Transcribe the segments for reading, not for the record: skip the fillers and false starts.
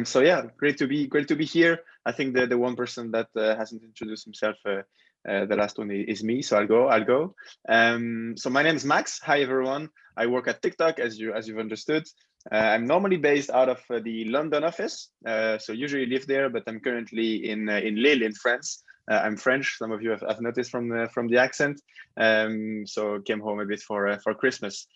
So yeah, great to be here. I think the one person that hasn't introduced himself, the last one is me. So I'll go. So my name is Max. Hi everyone. I work at TikTok, as you've understood. I'm normally based out of the London office. So usually live there, but I'm currently in Lille in France. I'm French. Some of you have noticed from the accent. So came home a bit for Christmas.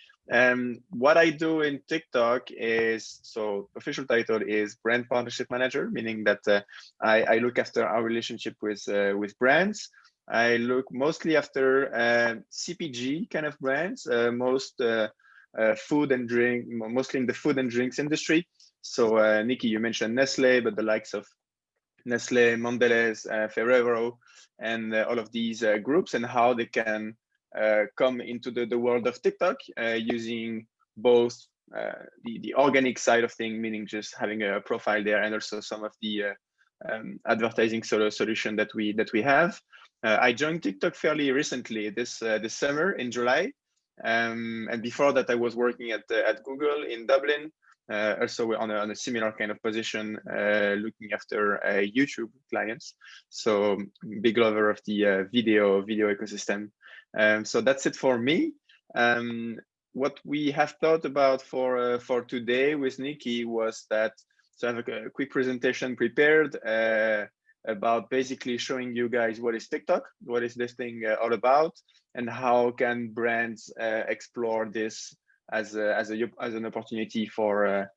What I do in TikTok is, so official title is brand partnership manager, meaning that I look after our relationship with brands. I look mostly after CPG kind of brands, most food and drink, mostly in the food and drinks industry. So Nikki, you mentioned Nestle, but the likes of Nestle, Mondelez, Ferrero, and all of these groups, and how they can come into the world of TikTok using both the organic side of things, meaning just having a profile there, and also some of the advertising solution that we have. I joined TikTok fairly recently, this summer in July, and before that I was working at Google in Dublin, also on a similar kind of position, looking after YouTube clients. So big lover of the video ecosystem. So that's it for me. What we have thought about for today with Nikki was that, so I have a quick presentation prepared about basically showing you guys what is TikTok, what is this thing all about, and how can brands explore this as an opportunity for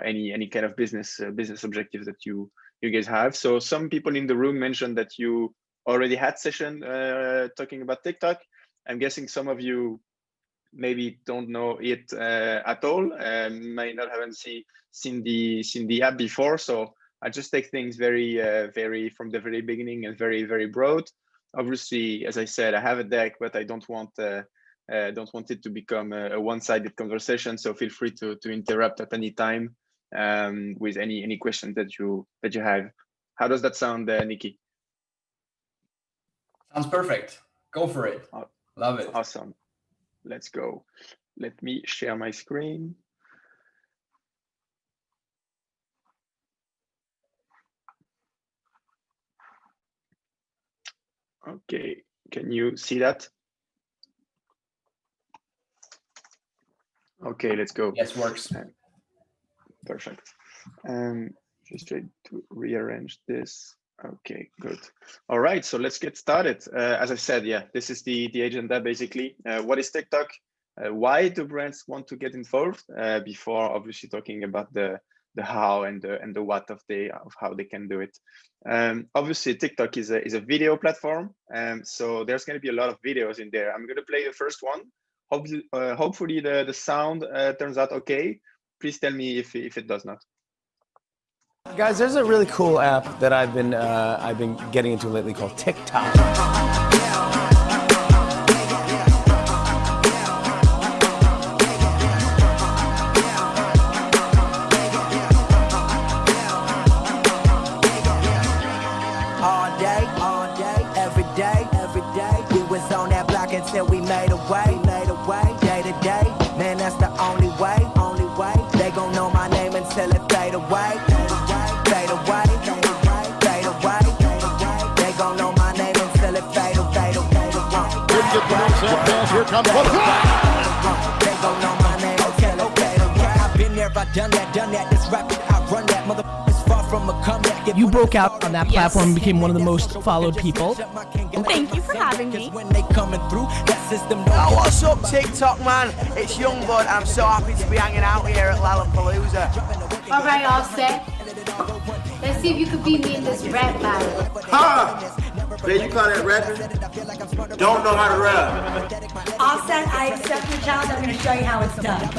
any kind of business objectives that you guys have. So some people in the room mentioned that you already had session talking about TikTok. I'm guessing some of you maybe don't know it at all, might not haven't seen the app before. So I just take things very from the very beginning and very broad. Obviously, as I said, I have a deck, but I don't want it to become a one-sided conversation. So feel free to interrupt at any time with any questions that you have. How does that sound, Nikki? Sounds perfect. Go for it. Love it. Awesome. Let's go. Let me share my screen. Okay, can you see that? Okay, let's go. Yes, works. Perfect. Just try to rearrange this. Okay, good. All right, so let's get started. As I said, yeah, this is the agenda basically. What is TikTok? Why do brands want to get involved? Before obviously talking about the how and the what of how they can do it. Obviously, TikTok is a video platform, so there's going to be a lot of videos in there. I'm going to play the first one. Hopefully the sound turns out okay. Please tell me if it does not. Guys, there's a really cool app that I've been getting into lately called TikTok. Every day, we was on that block until we made a way, day to day. Man, that's the only way. They gon' know my name until it fade away. Fade away. They gon' know my name until it fade away. Here comes one. They gon' know my name until it fade away. I've been there, I've done that. This rapid, I run that mother is far from a comeback. You broke out on that platform and became one of the most followed people. Thank you for having me. When they coming through, that system Oh, what's up, TikTok, man? It's Youngblood. I'm so happy to be hanging out here at Lollapalooza. All right, all set. Let's see if you can beat me in this rap battle. Ha! Man, you call that rapping? Don't know how to rap. All set, I accept the challenge. I'm going to show you how it's done.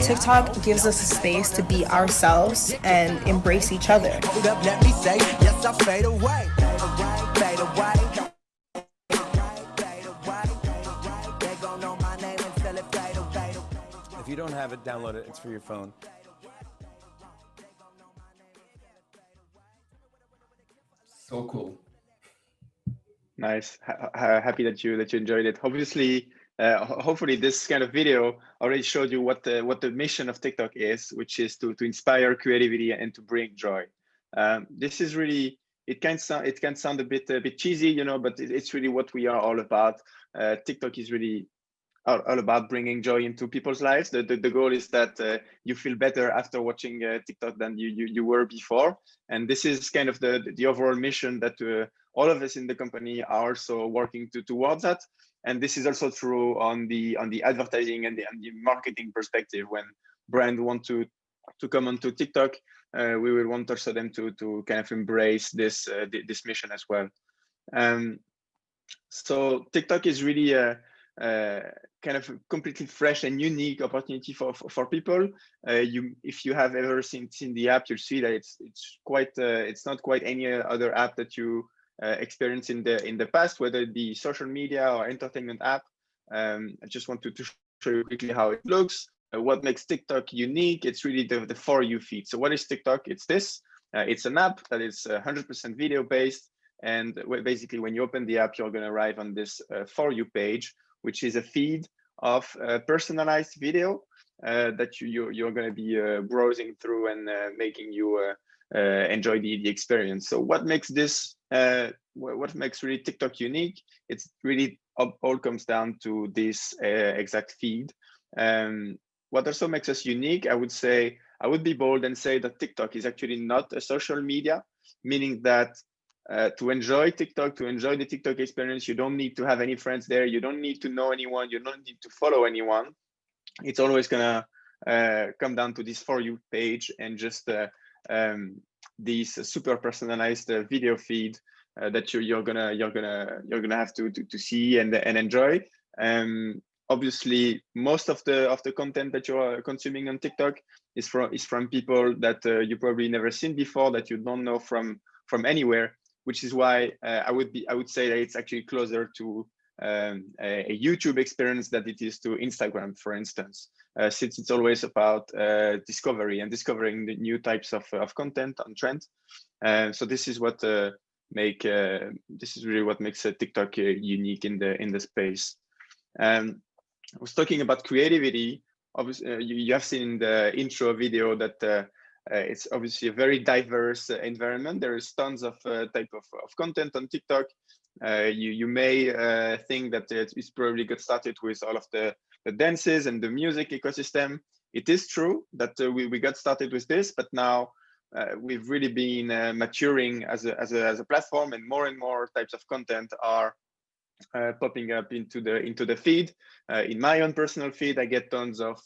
TikTok gives us a space to be ourselves and embrace each other. Hold up, let me say, yes, I fade away. Fade away. They gon' know my name until it fade away. If you don't have it, download it. It's for your phone. So cool. Nice. Happy that you enjoyed it. Obviously, hopefully this kind of video already showed you what the mission of TikTok is, which is to inspire creativity and to bring joy. This is really, it can sound a bit cheesy, you know, but it's really what we are all about. TikTok is really all about bringing joy into people's lives. The goal is that you feel better after watching TikTok than you were before. And this is kind of the overall mission that all of us in the company are also working towards that. And this is also true on the advertising and the marketing perspective. When brands want to come onto TikTok, we will want also them to kind of embrace this mission as well. So TikTok is really a kind of a completely fresh and unique opportunity for people. If you have ever seen the app, you'll see that it's not quite any other app that you experience in the past, whether it be social media or entertainment app. I just wanted to show you quickly how it looks. What makes TikTok unique? it's really the For You feed. So what is TikTok? It's this. It's an app that is 100% video based, and basically when you open the app, you're going to arrive on this For You page, which is a feed of personalized video that you're going to be browsing through and making you enjoy the experience. So what makes this, what makes really TikTok unique? It's really all comes down to this exact feed. What also makes us unique, I would be bold and say that TikTok is actually not a social media, meaning that to enjoy TikTok, to enjoy the TikTok experience, you don't need to have any friends there. You don't need to know anyone. You don't need to follow anyone. It's always gonna come down to this For You page and just this super personalized video feed that you're gonna have to see and enjoy. Obviously, most of the content that you are consuming on TikTok is from people that you probably never seen before, that you don't know from anywhere. Which is why I would say that it's actually closer to a YouTube experience than it is to Instagram, for instance, since it's always about discovery and discovering the new types of content on trend. So this is what this is really what makes TikTok unique in the space. I was talking about creativity. Obviously, you have seen in the intro video that it's obviously a very diverse environment. There is tons of type of content on TikTok. You may think that it's probably got started with all of the dances and the music ecosystem. It is true that we got started with this, but now we've really been maturing as a platform, and more types of content are popping up into the feed. In my own personal feed, I get tons of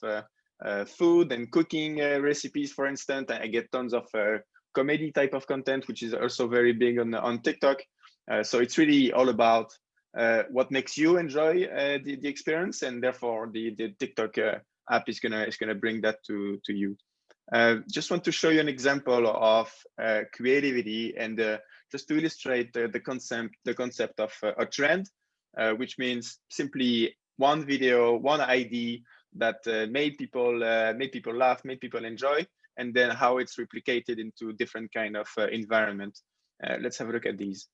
food and cooking recipes, for instance. I get tons of comedy type of content, which is also very big on TikTok. So it's really all about what makes you enjoy the experience, and therefore the TikTok app is gonna bring that to you. Just want to show you an example of creativity and just to illustrate the concept of a trend, which means simply one video, one idea that made people laugh, made people enjoy, and then how it's replicated into different kind of environment. Let's have a look at these.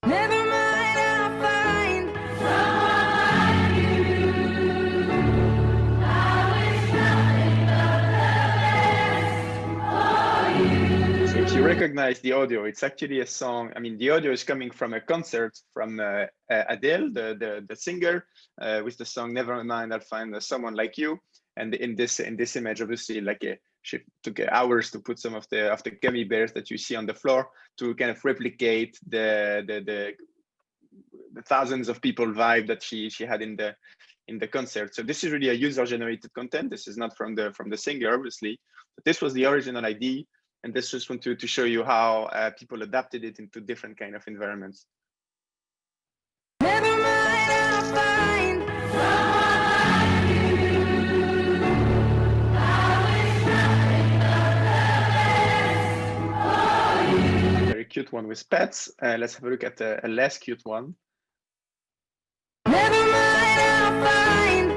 Never mind, I'll find someone like you. So if you recognize the audio, it's actually a song. I mean, the audio is coming from a concert from Adele, the singer, with the song "Never Mind, I'll Find Someone Like You." And in this image, obviously, she took hours to put some of the gummy bears that you see on the floor to kind of replicate the thousands of people vibe that she had in the concert. So this is really a user-generated content. This is not from the singer, obviously, but this was the original idea. And this just want to show you how people adapted it into different kind of environments. Never mind, I'll find Very cute one with pets. Let's have a look at a less cute one. Never mind, I'll find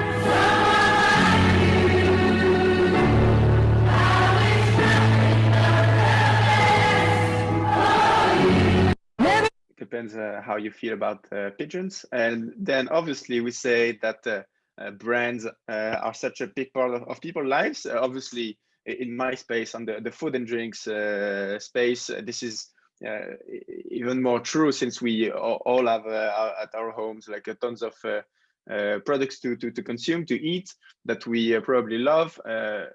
Depends depends how you feel about pigeons. And then obviously we say that brands are such a big part of people's lives. Obviously, in my space, on the food and drinks space, this is even more true since we all have at our homes like tons of products to consume, to eat that we probably love.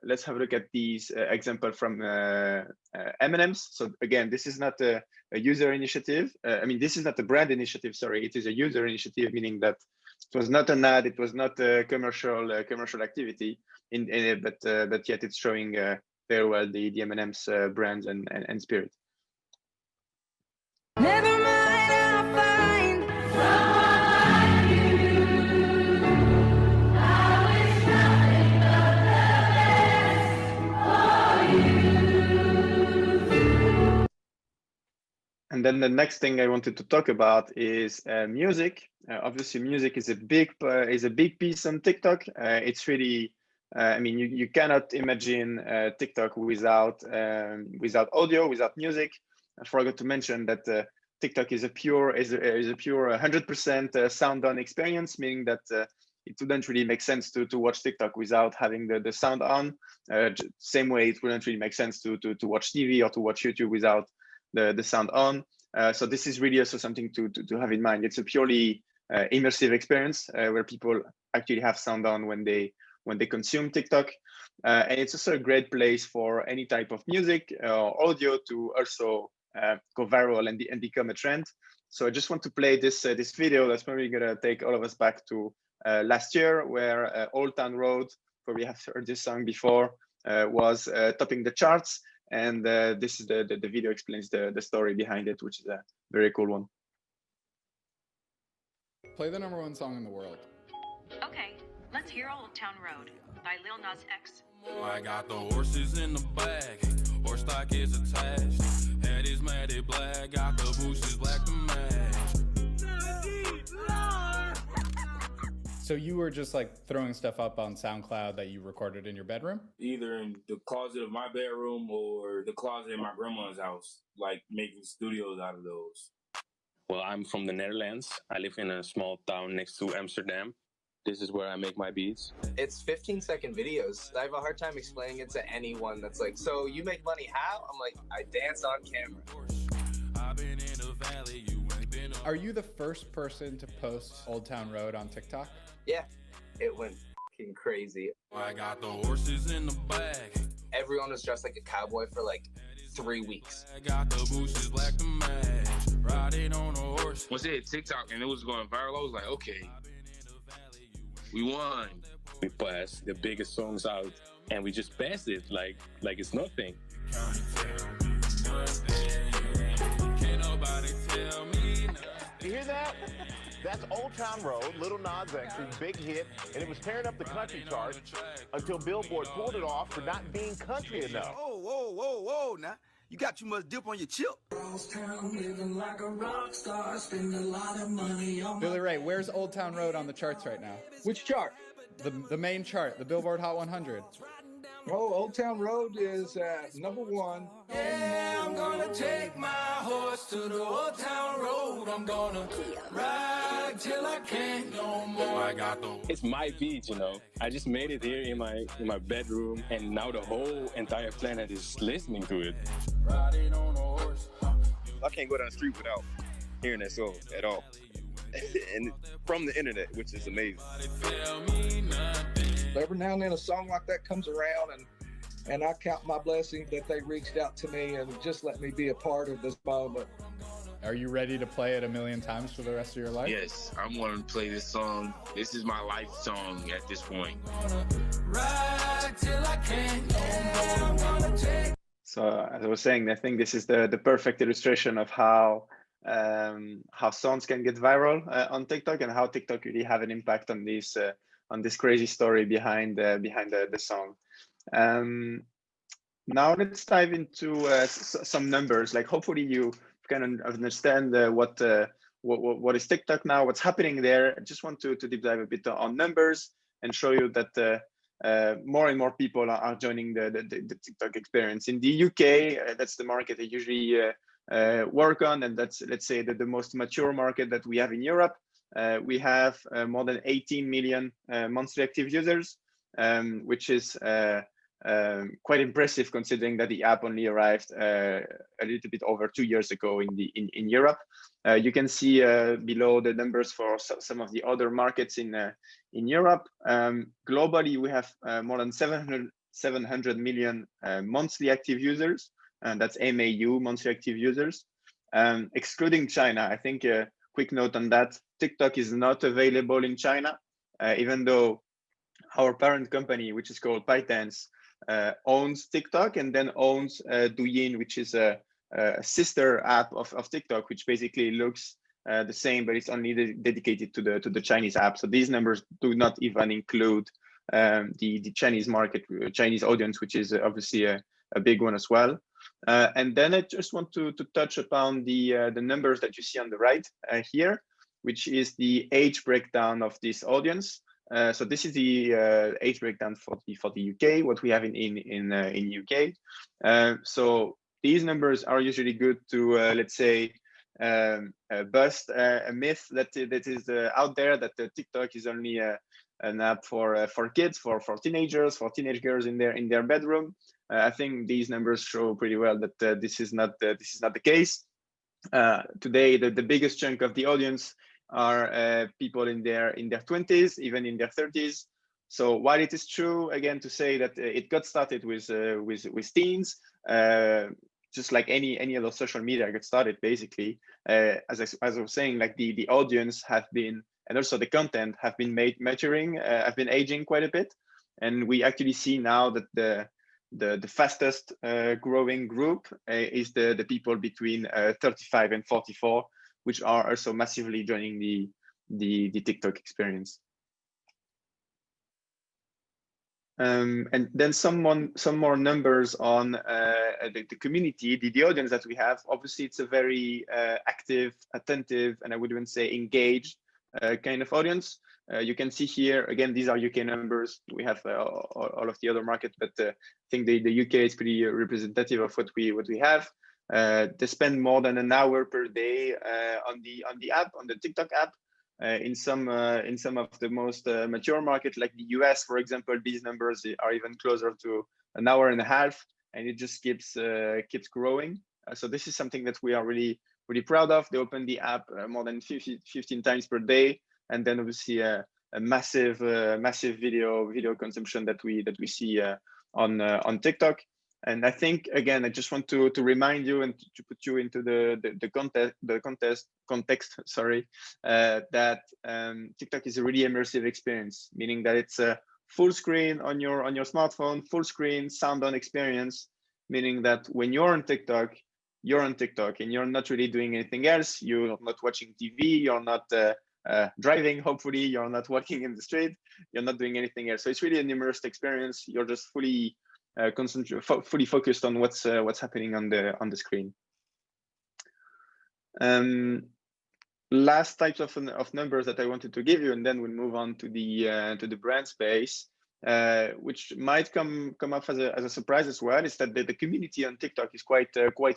Let's have a look at these example from M&M's. So again, this is not a user initiative. I mean, this is not a brand initiative, sorry. It is a user initiative, meaning that it was not an ad, it was not a commercial activity, but yet it's showing very well the M&M's brand and spirit. Never mind, I'll find someone like you. I wish nothing but the best for you. And then the next thing I wanted to talk about is music. Obviously, music is a big piece on TikTok. It's really, I mean, you cannot imagine TikTok without audio, without music. I forgot to mention that TikTok is a pure 100% sound on experience, meaning that it wouldn't really make sense to watch TikTok without having the sound on. Same way, it wouldn't really make sense to watch TV or to watch YouTube without the sound on. So this is really also something to have in mind. It's a purely immersive experience where people actually have sound on when they consume TikTok. And it's also a great place for any type of music or audio to also go viral and become a trend. So I just want to play this video that's probably gonna take all of us back to last year, where Old Town Road, where we have heard this song before, was topping the charts. And this is the video explains the story behind it, which is a very cool one. Play the #1 song in the world. Okay, let's hear Old Town Road by Lil Nas X. I got the horses in the bag, horse stock is attached. Head is matted black, got the bushes black to match. So you were just like throwing stuff up on SoundCloud that you recorded in your bedroom? Either in the closet of my bedroom or the closet in my grandma's house, like making studios out of those. Well, I'm from the Netherlands. I live in a small town next to Amsterdam. This is where I make my beats. It's 15-second videos. I have a hard time explaining it to anyone that's like, so you make money how? I'm like, I dance on camera. Are you the first person to post Old Town Road on TikTok? Yeah, it went fucking crazy. I got the horses in the bag. Everyone was dressed like a cowboy for like 3 weeks. I got the bushes black to match. Riding on a horse. Once they hit TikTok and it was going viral, I was like, okay, we won. We passed the biggest songs out and we just passed it like it's nothing. Can't nobody tell me nothing. You hear that? That's Old Town Road, Lil Nas X's big hit, and it was tearing up the country charts until Billboard pulled it off for not being country enough. Whoa, now. You got too much dip on your chip. Billy Ray, where's Old Town Road on the charts right now? Which chart? The main chart, the Billboard Hot 100. Oh, Old Town Road is at #1. Yeah, I'm gonna take my horse to the Old Town Road. I'm gonna ride till I can't no more. I got the. It's my beat, you know. I just made it here in my bedroom, and now the whole entire planet is listening to it. Riding on a horse. I can't go down the street without hearing that song at all. And from the internet, which is amazing. Every now and then a song like that comes around, and I count my blessings that they reached out to me and just let me be a part of this moment. Are you ready to play it 1,000,000 times for the rest of your life? Yes, I'm going to play this song. This is my life song at this point. So as I was saying, I think this is the perfect illustration of how songs can get viral on TikTok and how TikTok really have an impact on this crazy story behind the song. Now let's dive into some numbers. Like hopefully you can understand what is TikTok now, what's happening there. I just want to deep dive a bit on numbers and show you that more and more people are joining the TikTok experience. In the UK, that's the market I usually work on, and that's, let's say, the most mature market that we have in Europe. We have more than 18 million monthly active users, which is quite impressive considering that the app only arrived a little bit over 2 years ago in Europe. You can see below the numbers for some of the other markets in Europe. Globally, we have more than 700 million monthly active users, and that's MAU, monthly active users, excluding China. I think a quick note on that: TikTok is not available in China, even though our parent company, which is called ByteDance, owns TikTok and then owns Douyin, which is a sister app of TikTok, which basically looks the same, but it's only dedicated to the Chinese app. So these numbers do not even include the Chinese market, Chinese audience, which is obviously a big one as well. And then I just want to touch upon the numbers that you see on the right here, which is the age breakdown of this audience. So this is the age breakdown for the UK, what we have in UK. So these numbers are usually good to let's say bust a myth that is out there, that TikTok is only an app for kids, for teenagers, for teenage girls in their bedroom. I think these numbers show pretty well that this is not the case. Today, the biggest chunk of the audience are people in their 20s, even in their 30s. So while it is true, again, to say that it got started with teens, just like any other social media got started, basically, as I was saying, like the audience have been, and also the content have been maturing, have been aging quite a bit, and we actually see now that the fastest growing group is the people between 35 and 44, which are also massively joining the TikTok experience. And then some more numbers on the community, the audience that we have. Obviously, it's a very active, attentive, and I would even say engaged kind of audience. You can see here, again, these are UK numbers. We have all of the other markets, but I think the UK is pretty representative of what we have. They spend more than an hour per day on the app, on the TikTok app. In some of the most mature markets, like the US, for example, these numbers are even closer to an hour and a half, and it just keeps growing. So this is something that we are really proud of. They open the app more than 15 times per day, and then obviously a massive video consumption that we see on TikTok. And I think, again, I just want to remind you and to put you into the context, sorry, that TikTok is a really immersive experience, meaning that it's a full screen on your smartphone, full screen sound on experience, meaning that when you're on TikTok and you're not really doing anything else. You're not watching TV, you're not driving, hopefully, you're not walking in the street, you're not doing anything else. So it's really an immersed experience. You're just fully fully focused on what's happening on the screen. Last types of numbers that I wanted to give you, and then we'll move on to the brand space, which might come up as a surprise as well, is that the community on TikTok is quite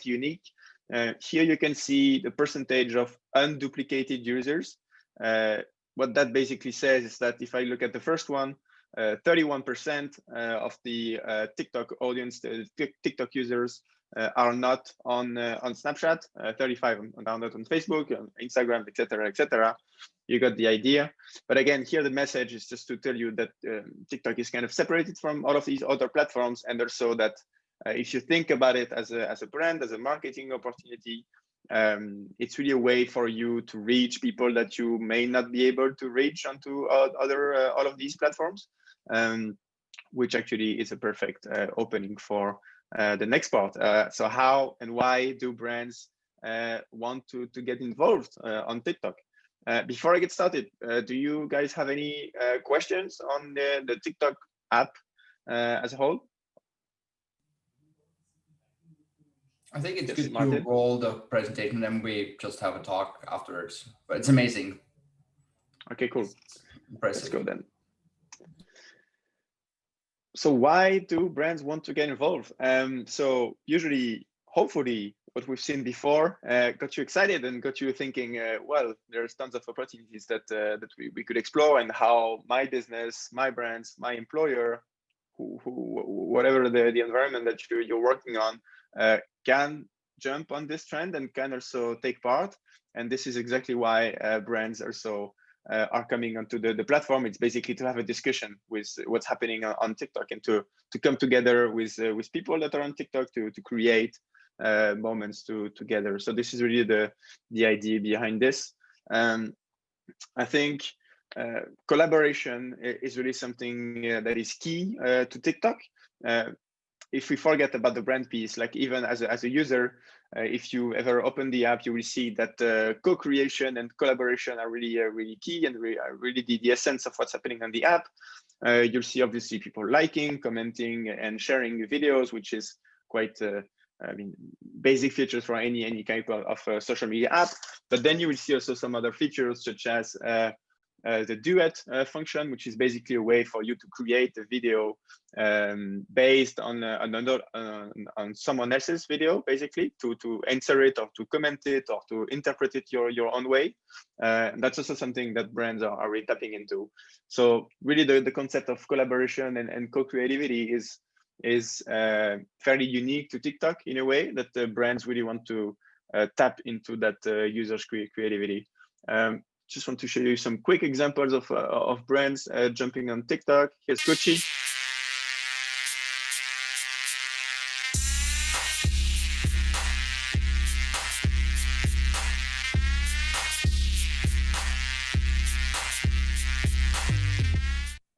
unique. Here you can see the percentage of unduplicated users. What that basically says is that if I look at the first one, 31% of the TikTok audience, the TikTok users, are not on Snapchat. 35% are not on Facebook, on Instagram, etc., etc. You got the idea. But again, here the message is just to tell you that TikTok is kind of separated from all of these other platforms, and also that if you think about it as a brand, as a marketing opportunity, it's really a way for you to reach people that you may not be able to reach onto all of these platforms, which actually is a perfect opening for the next part. So how and why do brands want to get involved on TikTok? Before I get started, do you guys have any questions on the TikTok app as a whole? I think it's good to roll the presentation, then we just have a talk afterwards. But it's amazing. Okay, cool. Impressive. Let's go then. So why do brands want to get involved? So usually hopefully what we've seen before got you excited and got you thinking, well, there's tons of opportunities that we could explore, and how my business, my brands, my employer, whatever the environment that you're working on, can jump on this trend and can also take part. And this is exactly why brands also are coming onto the platform. It's basically to have a discussion with what's happening on TikTok, and to come together with people that are on TikTok to create moments together. So this is really the idea behind this. I think collaboration is really something that is key to TikTok. If we forget about the brand piece, like even as a user, if you ever open the app, you will see that co-creation and collaboration are really key, and really the essence of what's happening on the app. You'll see obviously people liking, commenting, and sharing videos, which is quite basic features for any type of social media app. But then you will see also some other features, such as the duet function, which is basically a way for you to create a video based on someone else's video, basically to answer it, or to comment it, or to interpret it your own way. And that's also something that brands are really tapping into. So really the concept of collaboration and co-creativity is fairly unique to TikTok, in a way that the brands really want to tap into that users' creativity. Just want to show you some quick examples of brands jumping on TikTok. Here's Gucci.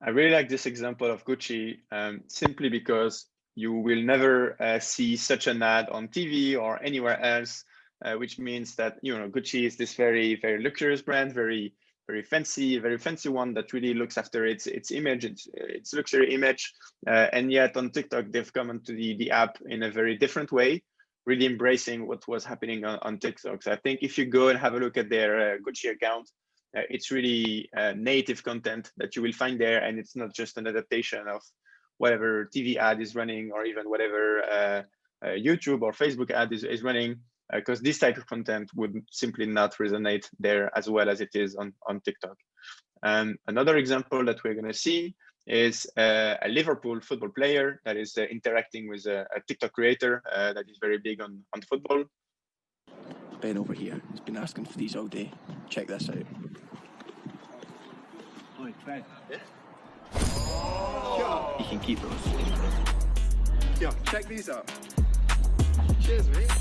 I really like this example of Gucci simply because you will never see such an ad on TV or anywhere else. Which means that Gucci is this very luxurious brand, very fancy one that really looks after its image, its luxury image, and yet on TikTok they've come into the app in a very different way, really embracing what was happening on TikTok. So I think if you go and have a look at their Gucci account, it's really native content that you will find there, and it's not just an adaptation of whatever TV ad is running, or even whatever YouTube or Facebook ad is running. Because this type of content would simply not resonate there as well as it is on TikTok. Another example that we're going to see is a Liverpool football player that is interacting with a TikTok creator that is very big on football. Ben over here has been asking for these all day. Check this out. Oi, Ben. Yeah? You can keep those. Yo, check these out. Cheers, mate.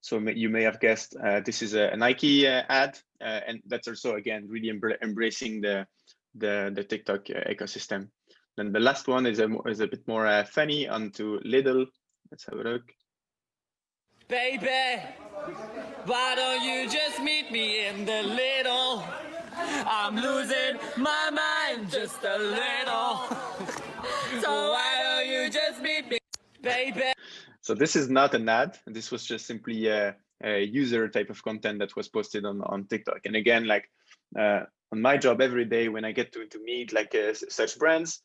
So you may have guessed this is a Nike ad, and that's also again really embracing the TikTok ecosystem. Then the last one is a bit more funny, onto Lidl. Let's have a look. Baby, why don't you just meet me in the Lidl? I'm losing my mind just a little. So why don't you just meet me, baby? So this is not an ad. This was just simply a user type of content that was posted on TikTok. And again, like on my job every day, when I get to meet like such brands,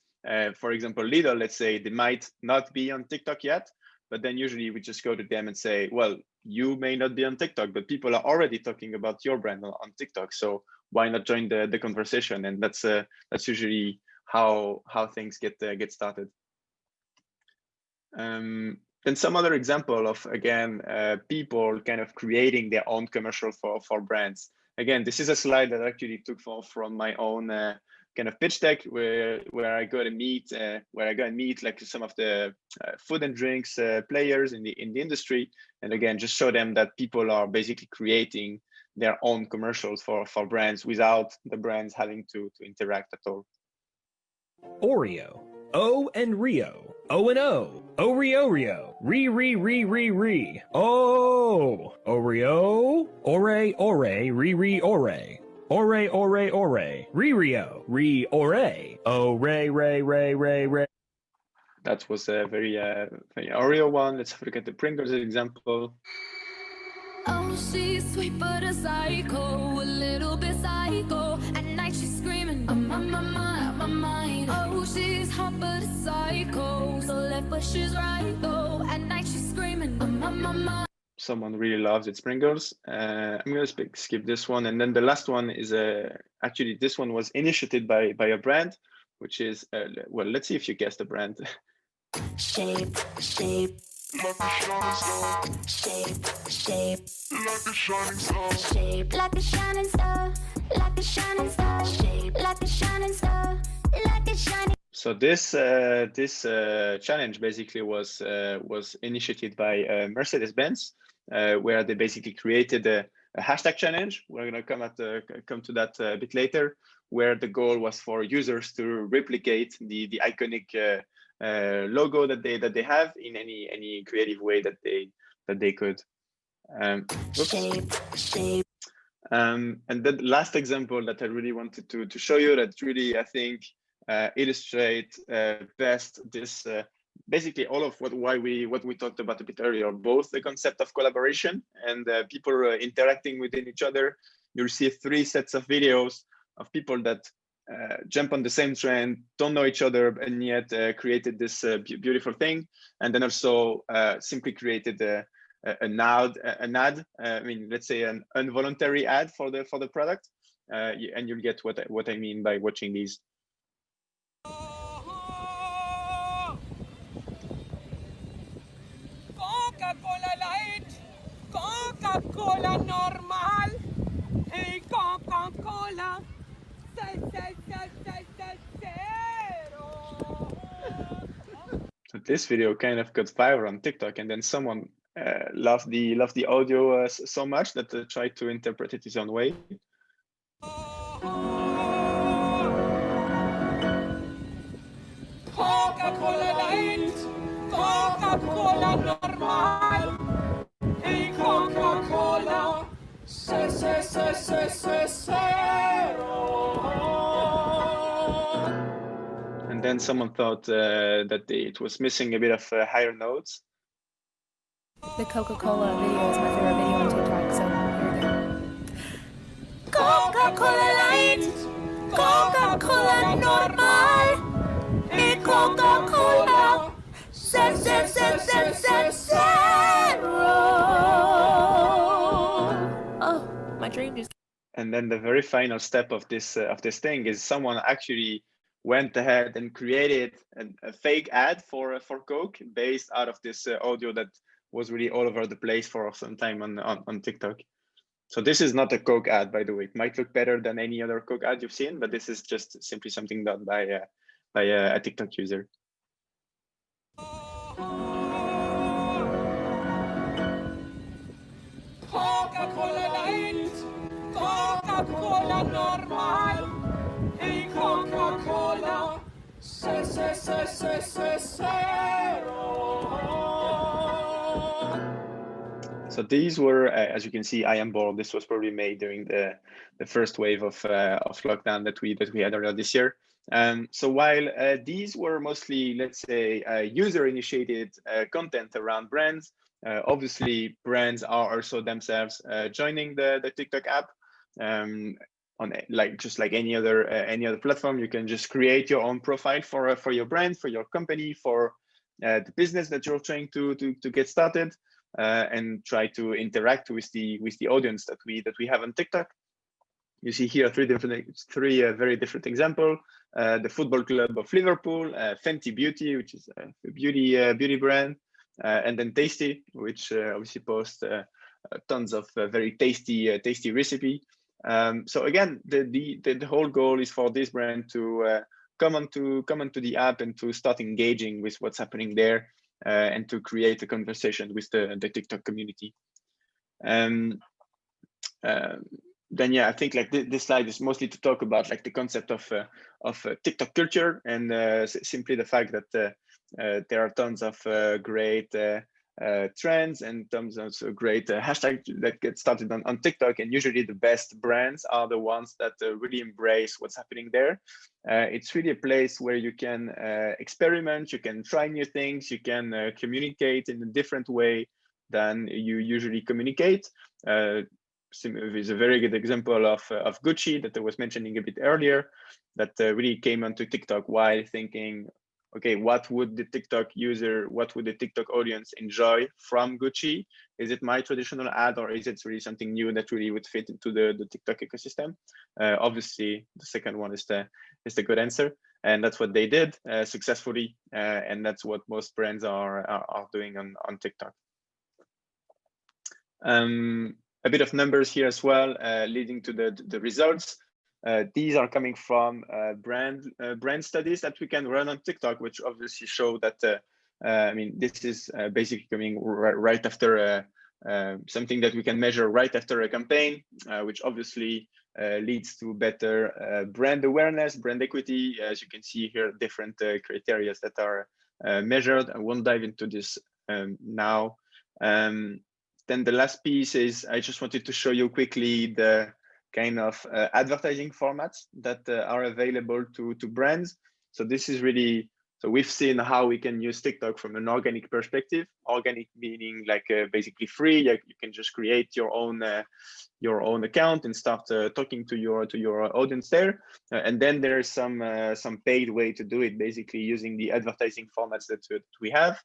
for example, Lidl, let's say they might not be on TikTok yet, but then usually we just go to them and say, well, you may not be on TikTok, but people are already talking about your brand on TikTok. So why not join the conversation? And that's usually how things get started. Then some other example of, again, people kind of creating their own commercial for brands. Again, this is a slide that I actually took from my own kind of pitch deck, where I go and meet like some of the food and drinks players in the industry, and again just show them that people are basically creating their own commercials for brands without the brands having to interact at all. Oreo, O and Rio, O and O, Oreo, re, oh, Oreo, ore, re, ore, re-rio, re-ore, oh, ray. That was a very Oreo one. Let's have a look at the Pringles example. Oh, she's sweet but a psycho, a little bit psycho. At night she's screaming, I'm on my mind. Oh, she's hot but a psycho, so left but she's right though. At night she's screaming. Someone really loves its sprinkles. I'm gonna skip this one, and then the last one is actually this one was initiated by a brand, which is well, let's see if you guess the brand. Shape, shape. Like a shining star. Shape, shape. Like a shining star. Shape like a shining star. Like a shining star. Shape like a shining star. Like a shining. So this challenge basically was initiated by Mercedes-Benz, where they basically created a hashtag challenge. We're gonna come to that a bit later, where the goal was for users to replicate the iconic logo that they have in any creative way that they could. And the last example that I really wanted to show you that really I think illustrate best this basically all of what we talked about a bit earlier, both the concept of collaboration and people interacting within each other. You'll see 3 sets of videos of people that jump on the same trend, don't know each other, and yet created this beautiful thing, and then also simply created an ad. I mean, let's say an involuntary ad for the product, and you'll get what I mean by watching these. Coca-Cola Light, Coca-Cola normal, hey Coca-Cola, So this video kind of got viral on TikTok, and then someone loved the audio so much that they tried to interpret it his own way. Coca-Cola Light, Coca-Cola normal, hey Coca-Cola, And then someone thought that it was missing a bit of higher notes. The Coca-Cola video is my favorite video on TikTok, so here we go. Coca-Cola Light, Coca-Cola normal, hey Coca-Cola, Oh, my dream just. And then the very final step of this thing is someone actually went ahead and created a fake ad for Coke based out of this audio that was really all over the place for some time on TikTok. So this is not a Coke ad, by the way. It might look better than any other Coke ad you've seen, but this is just simply something done by a TikTok user. Coca-Cola Light, Coca-Cola normal, hey Coca-Cola, So these were, as you can see, I am bored. This was probably made during the first wave of lockdown that we had earlier this year. So while these were mostly, let's say, user-initiated content around brands, obviously brands are also themselves joining the TikTok app. On just like any other platform, you can just create your own profile for your brand, for your company, for the business that you're trying to get started, and try to interact with the audience that we have on TikTok. You see here three very different examples. The Football Club of Liverpool, Fenty Beauty, which is a beauty brand, and then Tasty, which obviously posts tons of very tasty recipe. So again, the whole goal is for this brand to come onto the app and to start engaging with what's happening there, and to create a conversation with the TikTok community. Then yeah, I think like this slide is mostly to talk about like the concept of TikTok culture, and simply the fact that there are tons of great trends and tons of great hashtags that get started on TikTok, and usually the best brands are the ones that really embrace what's happening there. It's really a place where you can experiment, you can try new things, you can communicate in a different way than you usually communicate. Is a very good example of Gucci that I was mentioning a bit earlier, that really came onto TikTok while thinking okay, what would the TikTok audience enjoy from Gucci? Is it my traditional ad, or is it really something new that really would fit into the TikTok ecosystem? Obviously, the second one is the good answer, and that's what they did successfully, and that's what most brands are doing on TikTok. A bit of numbers here as well, leading to the results. These are coming from brand studies that we can run on TikTok, which obviously show that I mean, this is basically coming right after something that we can measure right after a campaign, which obviously leads to better brand awareness, brand equity. As you can see here, different criteria that are measured. I won't dive into this now. Then the last piece is I just wanted to show you quickly the kind of advertising formats that are available to brands. So this is really, so we've seen how we can use TikTok from an organic perspective. Organic meaning like basically free. You can just create your own account and start talking to your audience there. And then there's some paid way to do it, basically using the advertising formats that we have.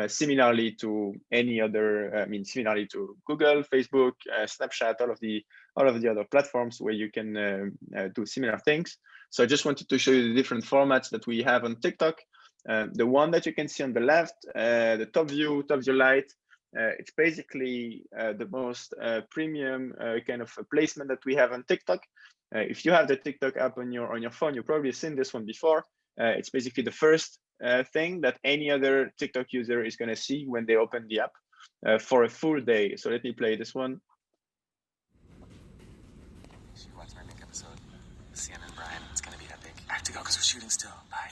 Similarly to any other, similarly to Google, Facebook, Snapchat, all of the other platforms where you can do similar things. So I just wanted to show you the different formats that we have on TikTok. The one that you can see on the left, the top view light, it's basically the most premium kind of placement that we have on TikTok. If you have the TikTok app on your phone, you've probably seen this one before. It's basically the first thing that any other TikTok user is going to see when they open the app for a full day. So let me play this one. She watched my make episode. Sienna and Brian, it's going to be epic. I have to go because we're shooting still. Bye.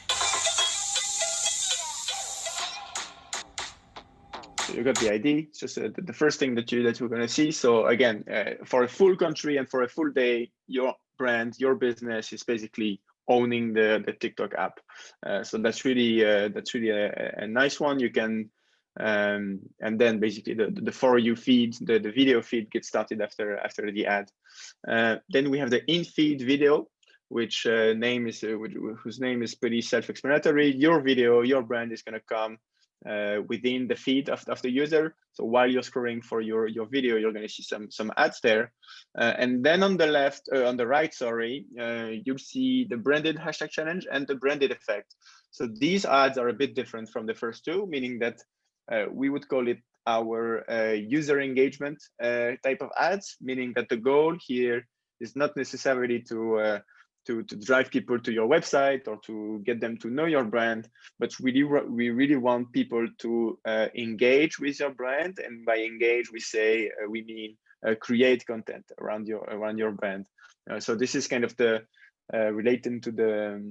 So you got the ID. It's just the first thing that you're going to see. So again, for a full country and for a full day, your brand, your business is basically owning the TikTok app. So that's really a nice one. You can and then basically the For You feed, the video feed gets started after the ad. Then we have the in-feed video, which whose name is pretty self-explanatory. Your video, your brand is going to come within the feed of the user. So while you're scrolling for your video, you're going to see some ads there. And then on the left, on the right, sorry, you'll see the branded hashtag challenge and the branded effect. So these ads are a bit different from the first two, meaning that we would call it our user engagement type of ads, meaning that the goal here is not necessarily to drive people to your website or to get them to know your brand, but we really want people to engage with your brand. And by engage, we mean create content around your brand. So this is kind of the relating to the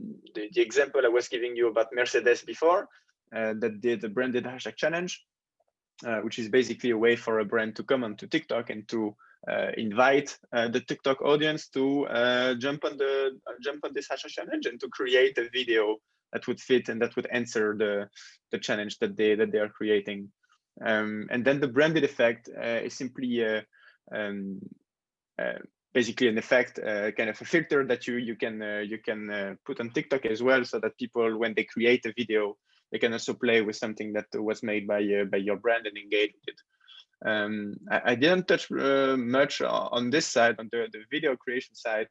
example I was giving you about Mercedes before, that did the branded hashtag challenge, which is basically a way for a brand to come onto TikTok and to invite the TikTok audience to jump on this hashtag challenge and to create a video that would fit and that would answer the challenge that they are creating. And then the branded effect is simply basically an effect, kind of a filter that you can put on TikTok as well, so that people, when they create a video, they can also play with something that was made by your brand and engage with it. I didn't touch much on this side, on the video creation side.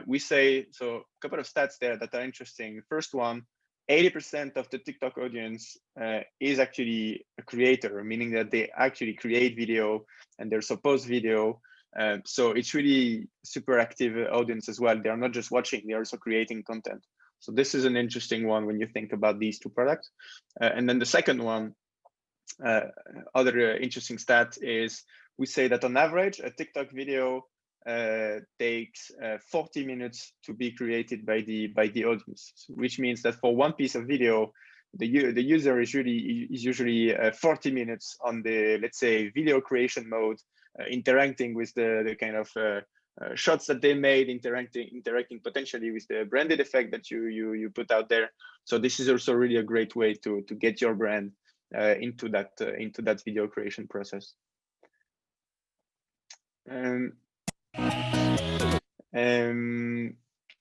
We say, so a couple of stats there that are interesting. First one, 80% of the TikTok audience is actually a creator, meaning that they actually create video and they're supposed video. So it's really super active audience as well. They're not just watching, they're also creating content. So this is an interesting one when you think about these two products. And then the second one, other interesting stat is we say that on average, a TikTok video takes 40 minutes to be created by the audience, which means that for one piece of video, the user is usually 40 minutes on the, let's say, video creation mode, interacting with the kind of shots that they made, interacting potentially with the branded effect that you put out there. So this is also really a great way to get your brand into that video creation process.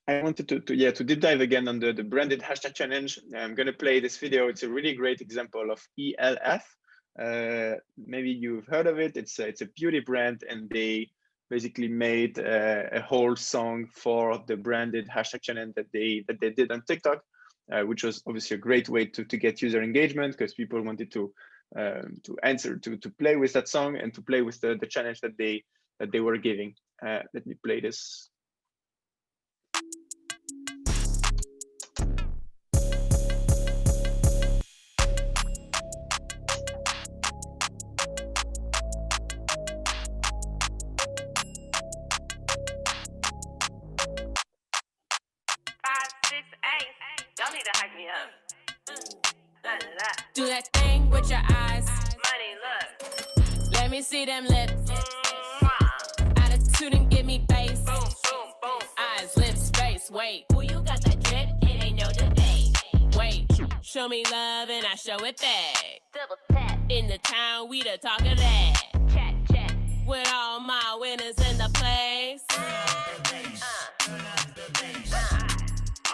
I wanted to deep dive again on the branded hashtag challenge. I'm going to play this video. It's a really great example of ELF. Maybe you've heard of it. It's a beauty brand, and they basically made a whole song for the branded hashtag challenge that they did on TikTok, which was obviously a great way to get user engagement, because people wanted to answer, to play with that song and to play with the challenge that they were giving. Let me play this. Y'all need to hype me up. Do that thing with your eyes. Money, look. Let me see them lips. Attitude and give me face. Boom, boom, boom. Eyes, lips, face. Wait. Ooh, you got that drip, it ain't no debate. Wait. Show me love and I show it back. Double tap. In the town, we the talk of that. Chat, chat. With all my winners in the place.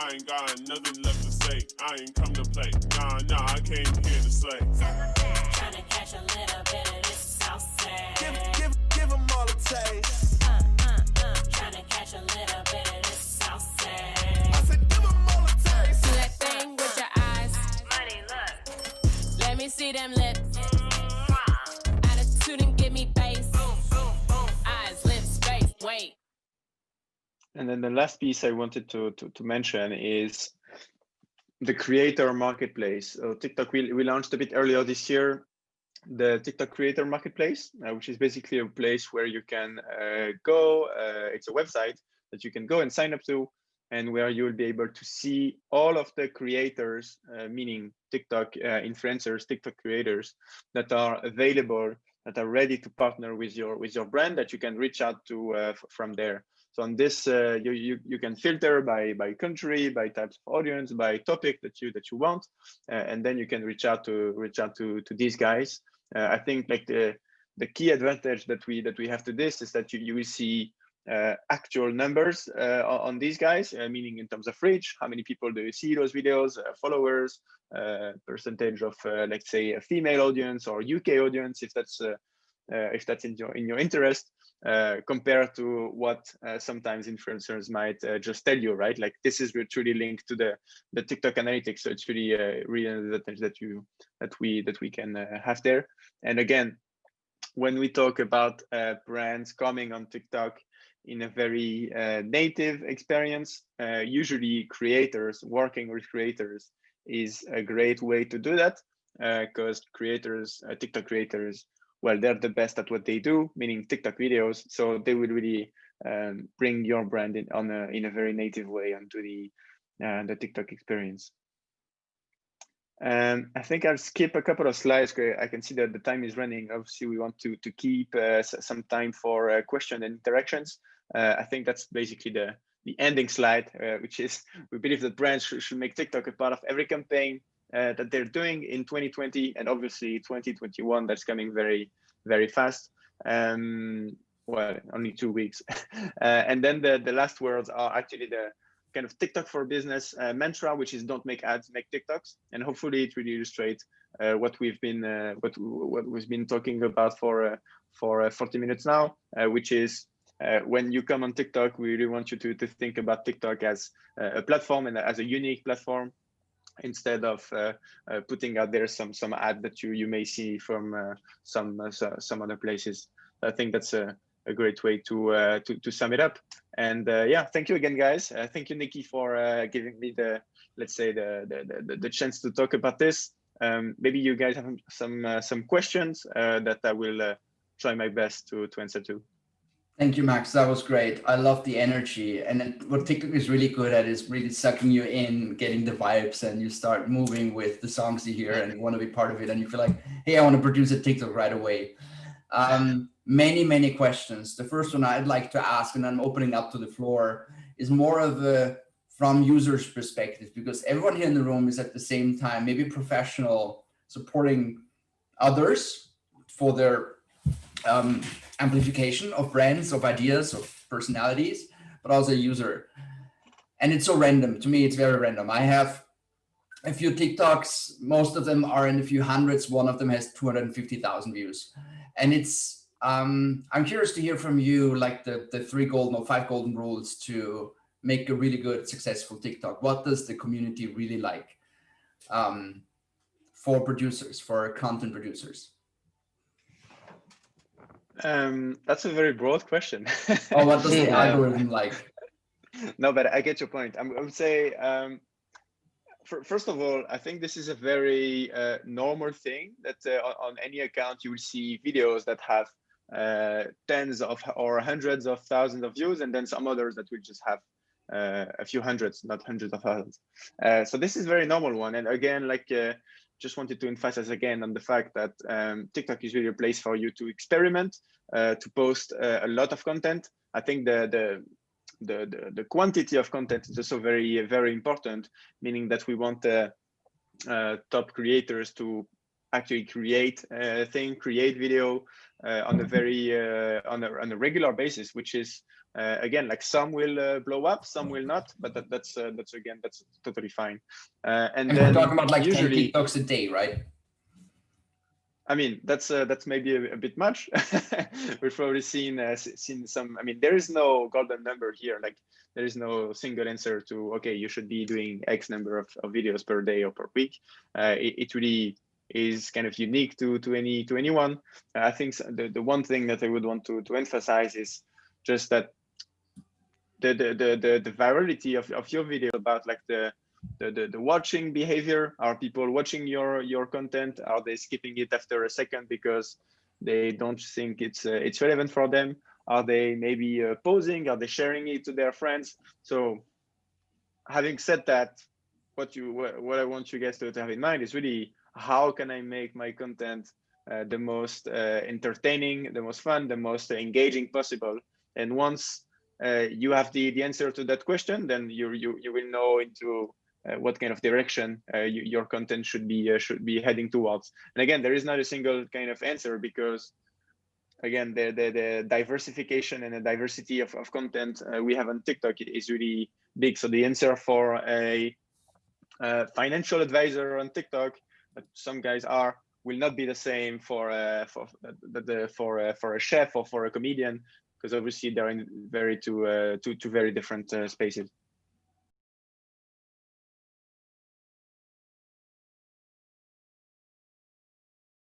I ain't got nothing left to say. I ain't come to play. Nah, I came here to slay. Tryna catch a little bit of this sauce. Give them all a taste. Tryna catch a little bit of this sauce. I said, give them all a taste. Do that thing with your eyes. Money, look. Let me see them lips. Attitude and give me face. Boom, boom, boom. Eyes, lips, face. Wait. And then the last piece I wanted to mention is the creator marketplace. So TikTok, we launched a bit earlier this year, the TikTok creator marketplace, which is basically a place where you can go. It's a website that you can go and sign up to, and where you'll be able to see all of the creators, meaning TikTok influencers, TikTok creators that are available, that are ready to partner with your brand, that you can reach out to from there. So on this, you can filter by country, by types of audience, by topic that you want, and then you can reach out to these guys. I think like the key advantage that we have to this is that you will see actual numbers on these guys, meaning in terms of reach, how many people do you see those videos, followers, percentage of let's say a female audience or UK audience, if that's in your interest. Compared to what sometimes influencers might just tell you, right? Like this is truly linked to the TikTok analytics, so it's really an advantage that we can have there. And again, when we talk about brands coming on TikTok in a very native experience, usually working with creators is a great way to do that, because TikTok creators, well, they're the best at what they do, meaning TikTok videos. So they will really bring your brand in a very native way onto the TikTok experience. I think I'll skip a couple of slides. I can see that the time is running. Obviously, we want to keep some time for question and interactions. I think that's basically the ending slide, which is we believe that brands should make TikTok a part of every campaign that they're doing in 2020, and obviously 2021, that's coming very, very fast. Well, only 2 weeks. And then the last words are actually the kind of TikTok for business mantra, which is don't make ads, make TikToks. And hopefully it really illustrates what we've been talking about for 40 minutes now, which is when you come on TikTok, we really want you to think about TikTok as a platform and as a unique platform, instead of putting out there some ad that you may see from some other places. I think that's a great way to sum it up. And yeah, thank you again, guys. Thank you, Nikki, for giving me the chance to talk about this. Maybe you guys have some questions that I will try my best to answer to. Thank you, Max. That was great. I love the energy. And what TikTok is really good at is really sucking you in, getting the vibes, and you start moving with the songs you hear and you want to be part of it. And you feel like, hey, I want to produce a TikTok right away. Many questions. The first one I'd like to ask, and I'm opening up to the floor, is more of a from users' perspective, because everyone here in the room is at the same time maybe professional, supporting others for their amplification of brands, of ideas, of personalities, but also a user. and it's so random. To me, it's very random. I have a few TikToks, most of them are in a few hundreds. One of them has 250,000 views. And it's, I'm curious to hear from you, like the 3 golden or 5 golden rules to make a really good, successful TikTok. What does the community really like for producers, for content producers? That's a very broad question. Oh, what does the algorithm like? No, but I get your point. I would say, first of all, I think this is a very normal thing that on any account you will see videos that have tens of or hundreds of thousands of views, and then some others that will just have a few hundreds, not hundreds of thousands. So this is a very normal one. And again, like just wanted to emphasize again on the fact that TikTok is really a place for you to experiment, to post a lot of content. I think the quantity of content is also very, very important, meaning that we want top creators to actually create create video on a very on a regular basis, which is again, like some will blow up, some will not, but that's totally fine. And then we're talking about like usually 10 TikToks a day, right? I mean, that's maybe a bit much. We've probably seen some. I mean, there is no golden number here. Like, there is no single answer to, okay, you should be doing X number of videos per day or per week. It really is kind of unique to anyone. I think the one thing that I would want to emphasize is just that the virality of your video about like the watching behavior. Are people watching your content? Are they skipping it after a second because they don't think it's relevant for them? Are they maybe pausing? Are they sharing it to their friends? So having said that, what I want you guys to have in mind is really, how can I make my content the most entertaining, the most fun, the most engaging possible? And once you have the answer to that question, then you will know into what kind of direction your content should be heading towards. And again, there is not a single kind of answer, because again, the diversification and the diversity of content we have on TikTok is really big. So the answer for a financial advisor on TikTok, that some guys will not be the same for a chef or for a comedian, because obviously they're in two very different spaces.